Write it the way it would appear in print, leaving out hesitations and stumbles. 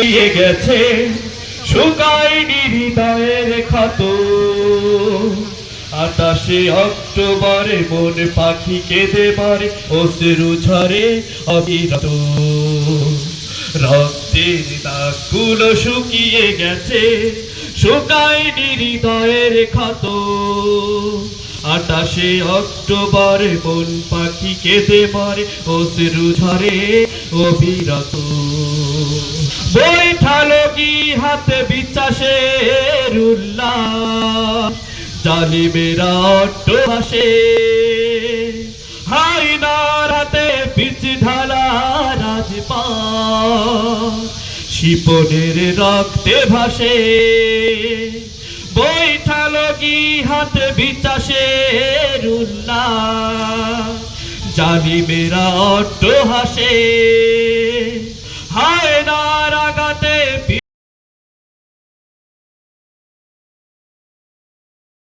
শুকিয়ে গেছে শুকায়নি হৃদয়ের ক্ষত 28 অক্টোবরে মন পাখি কেঁদে মরে অশ্রু ঝরে অবিরত রক্তের দাগগুলো শুকিয়ে গেছে শুকায়নি হৃদয়ের ক্ষত 28 অক্টোবরে মন পাখি কেঁদে মরে অশ্রু ঝরে অবিরত বৈঠালো কি হাতে বিশ্বাসের উল্লাস জালিমেরা অট্টহাসে হায়নার হাতে পিচ ঢালা রাজপথ শিপনের রক্তে ভাসে বৈঠালো কি হাতে বিশ্বাসের উল্লাস জালিমেরা অট্টহাসে হায়নার